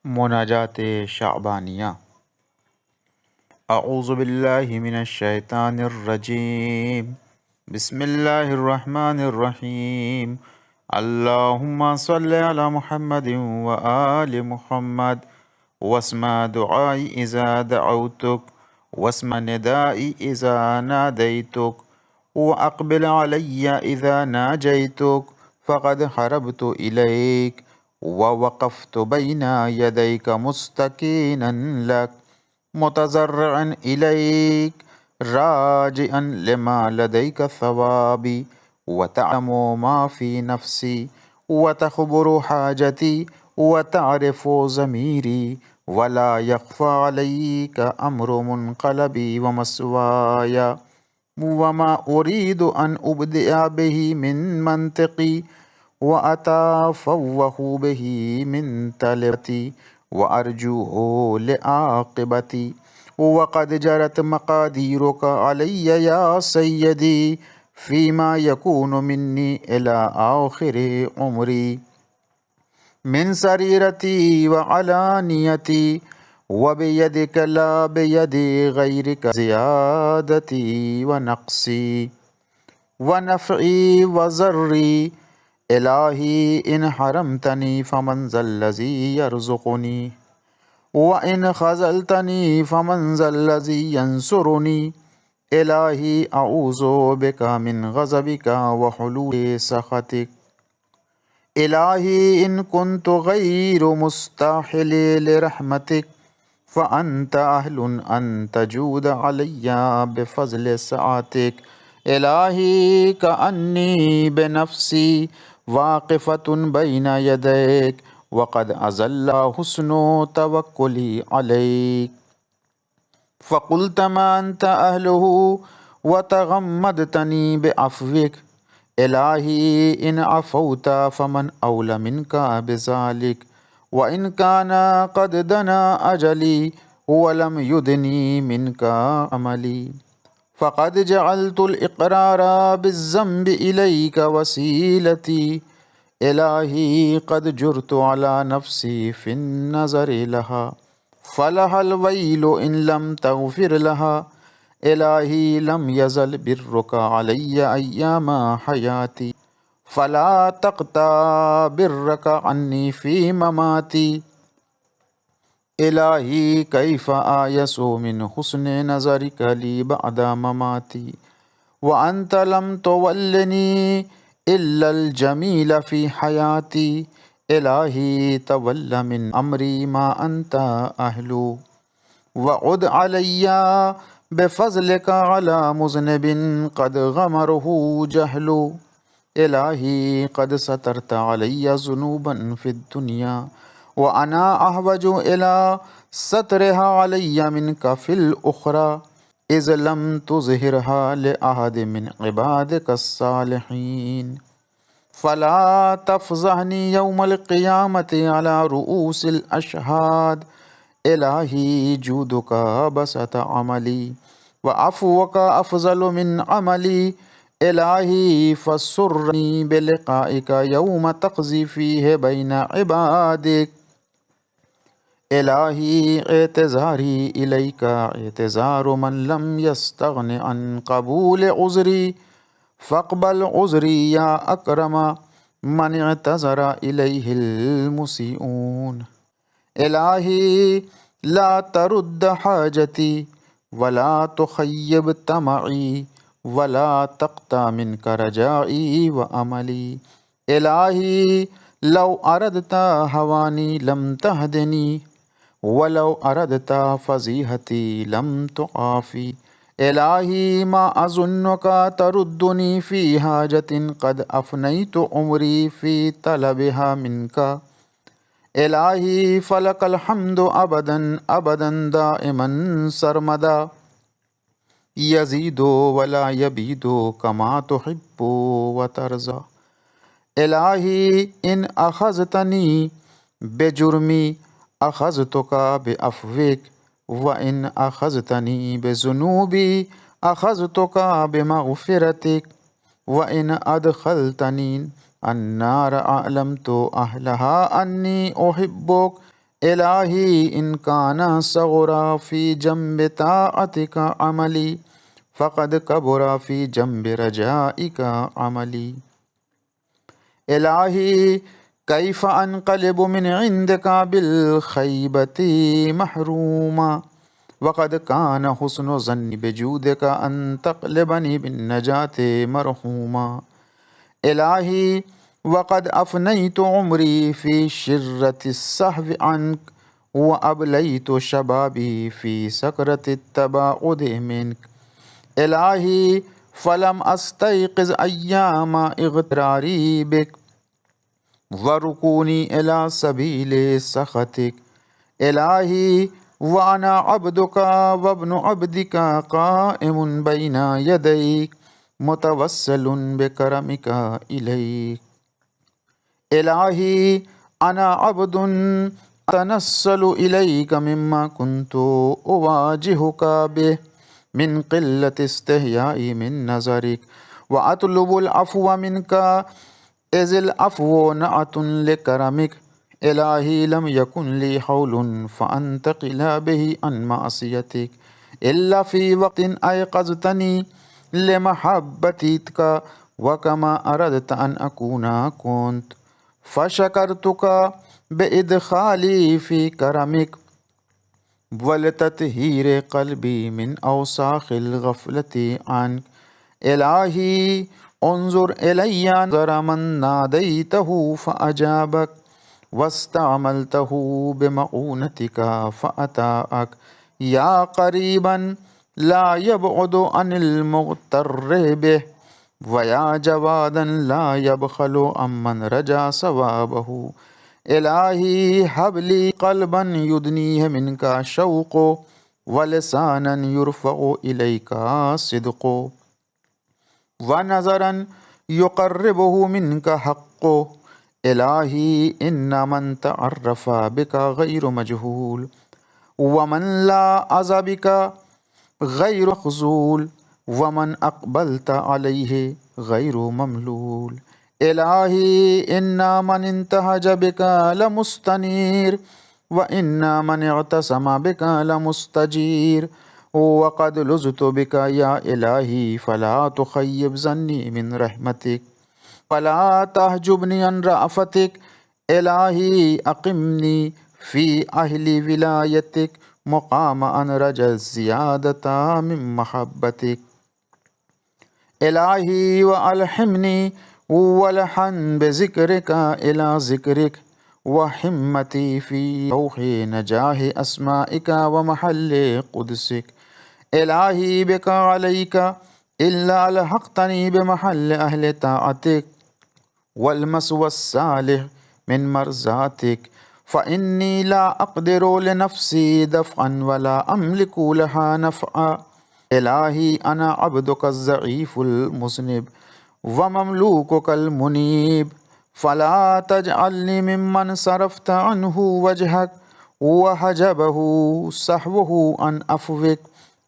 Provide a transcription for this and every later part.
مناجات شعبانیہ۔ اعوذ باللہ من الشیطان الرجیم، بسم اللہ الرحمن الرحیم۔ اللہم صلی علی محمد وآل محمد واسم دعائی اذا دعوتک واسم ندائی اذا نادیتک واقبل علی اذا ناجیتک فقد حربت الیک ووقفت بین یدیک مستکینا لک متضرعا الیک راجعا لما لدیک ثوابی وتعلم ما فی نفسی وتخبر حاجتی وتعرف ضمیری ولا یخفى علیک امر منقلبی ومسوای وما اريد ان ابدع به من منطقی واتفوه به من تلبتی وارجوه لعاقبتی وقد جرت مقادیرک علی یا سیدی فيما يكون مني الى آخر عمری من سریرتی وعلانیتی وبيدك لا بيد غيرك زيادتي ونقصي ونفعي وضري إلهي إن حرمتني فمن ذا الذي يرزقني وإن خذلتني فمن ذا الذي ينصرني إلهي أعوذ بك من غضبك وحلول سخطك إلهي إن كنت غير مستاحل لرحمتك فأنت أهل أن تجود علي بفضل سعاتك إلهي كأني بنفسي واقفة بين يديك وقد أزل حسن توكلي عليك فقلت ما أنت أهله وتغمدتني بعفوك إلهي إن عفوت فمن أولى منك بذلك وإن كان قد دنا أجلي ولم يدني منك عملي فقد جعلت الإقرار بالذنب إليك وسيلتي إلهي قد جرت على نفسي في النظر لها فلها الويل إن لم تغفر لها إلهي لم يزل برك علي أيام حياتي فلا تقطع برك عني في مماتي إلهي كيف آيس من حسن نظرك لي بعد مماتي وأنت لم تولني إلا الجميل في حياتي إلهي تول من أمري ما أنت أهل وعد علي بفضلك على مذنب قد غمره جهل إلهي قد سترت علي ذنوبا في الدنيا وأنا أحوج إلى سترها علي منك في الأخرى إذ لم تظهرها لأحد من عبادك الصالحين فلا تفضحني يوم القيامة على رؤوس الأشهاد إلهي جودك بسط عملي وعفوك أفضل من عملي إلهي فسرني بلقائك يوم تقضي فيه بين عبادك إلهي اعتذاري إليك اعتذار من لم يستغن عن قبول عذري فاقبل عذري يا أكرم من اعتذر إليه المسيئون إلهي لا ترد حاجتي ولا تخيب طمعي ولا تقطع منك رجائي وأملي إلهي لو أردت هواني لم تهدني ولو أردت فضيحتي لم تعافي إلهي ما أظنك تردني في حاجة قد أفنيت عمري في طلبها منك إلهي فلك الحمد أبدا أبدا دائما سرمدا يزيد ولا يبيد كما تحب وترضى إلهي إن أخذتني بجرمي أخذتك بعفوك وإن أخذتني بذنوبي أخذتك بمغفرتك وإن أدخلتني النار أعلمت أهلها أني أحبك إلهي إن كان صغرا في جنب طاعتك عملي فقد كبر في جنب رجائك عملي. إلهي كيف أنقلب من عندك بالخيبة محروما وقد كان حسن ظني بجودك أن تقلبني بالنجاة مرحوما. إلهي وقد أفنيت عمري في شرة السهو عنك وأبليت شبابي في سكرة التباعد منك. إلهي فلم أستيقظ أيام اغتراري بك وركوني إلى سبيل سخطك. إلهي وأنا عبدك وابن عبدك قائم بين يديك متوسل بكرمك إليك. إلهي أنا عبد أتنسل إليك مما كنت أواجهك به من قلة استحيائي من نظرك وأطلب العفو منك إذ العفو نعت لكرمك. إلهي لم يكن لي حول فأنتقل به عن معصيتك إلا في وقت أيقظتني لمحبتك وكما أردت أن أكون كنت فشكرتك بإدخالي في كرمك ولتطهير قلبي من أوساخ الغفلة عنك. إلهي انظر إلي نظر من ناديته فأجابك واستعملته بمعونتك فأطاعك. يا قريبا لا يبعد عن المغتر به ويا جوادا لا يبخل عمن رجا ثوابه. إلهي هب لي قلبا يدنيه منك شوق ولسانا يرفع إليك صدق ونظرا يقربه منك حق. إلهي إن من تعرف بك غير مجهول ومن لا أذى بك غير مخذول ومن أقبلت عليه غير مملول. إلهي إن من انتهج بك لمستنير وإن من اعتصم بك لمستجير وقد لزت بك يا إلهي فلا تخيب ظني من رحمتك فلا تحجبني عن رأفتك. إلهي أقمني في أهل ولايتك مقام أن رجا الزيادة من محبتك. إلهي وألحمني ولحن بذكرك إلى ذكرك وحمتي في روح نجاه أسمائك ومحل قدسك. إلهي بك عليك إلا ألحقتني بمحل أهل طاعتك والمسوى الصالح من مرضاتك فإني لا أقدر لنفسي دفعا ولا أملك لها نفعا. إلهي أنا عبدك الضعيف المذنب ومملوكك المنيب فلا تجعلني ممن صرفت عنه وجهك وحجبه صحوه عن عفوك.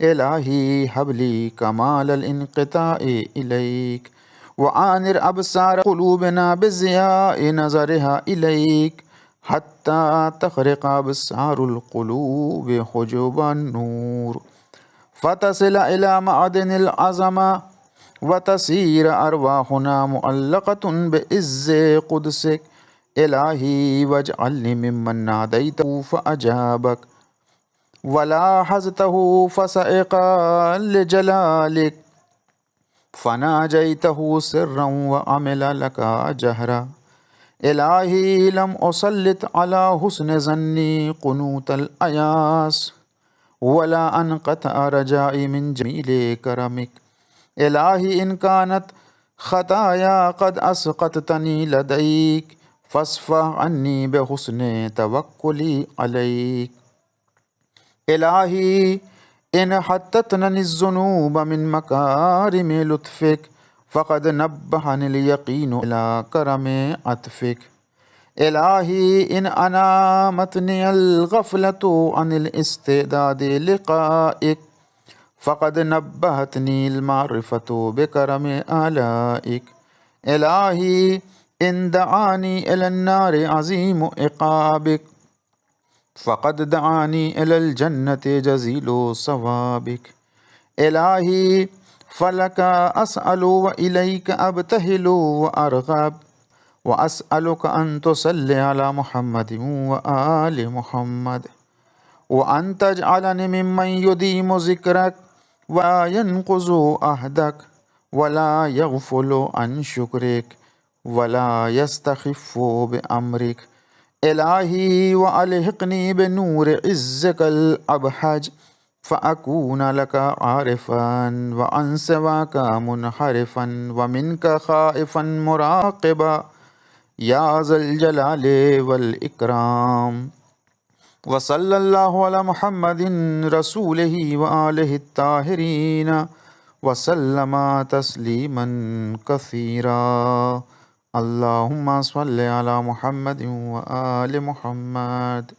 إلهي هب لي كمال الانقطاع إليك وآنر أبصار قلوبنا بضياء نظرها إليك حتى تخرق أبصار القلوب حجب النور فتصل إلى معدن العظمة وتصير أرواحنا معلقة بإز قدسك. إلهي واجعلني ممن ناديته فأجابك ولاحظته فسائق لجلالك فناجيته سرا وعمل لك جهرا. إلهي لم أسلط على حسن ظني قنوت الأياس ولا أنقطع رجائي من جميل كرمك. إلهي إن كانت خطايا قد أسقطتني لديك فاصفح عني بحسن توكلي عليك. إلهي إن حتتني الذنوب من مكارم لطفك فقد نبهني اليقين إلى كرم عطفك. إلهي إن أنامتني الغفلة عن الاستعداد لقائك فقد نبهتني المعرفة بكرم آلائك. إلهي إن دعاني إلى النار عظيم عقابك فقد دعانی الی الجنت جزیل ثوابک الہی فلک اسأل و الیک ابتہل و ارغب واسألک ان تصلی علی محمد و آل محمد وان تجعلنی ممن یدیم ذکرک وینقض عہدک ولا یغفل عن شکرک ولا یستخف بامرک الہی والحقنی بنور عزک الابہج فأکون لک عارفا وعن سواک منحرفا ومنک خائفا مراقبا یا ذا الجلال والاکرام وصلی اللہ علی محمد رسولہ وآلہ الطاہرین وسلم تسلیما کثیرا اللہم صلی علی محمد وآل محمد.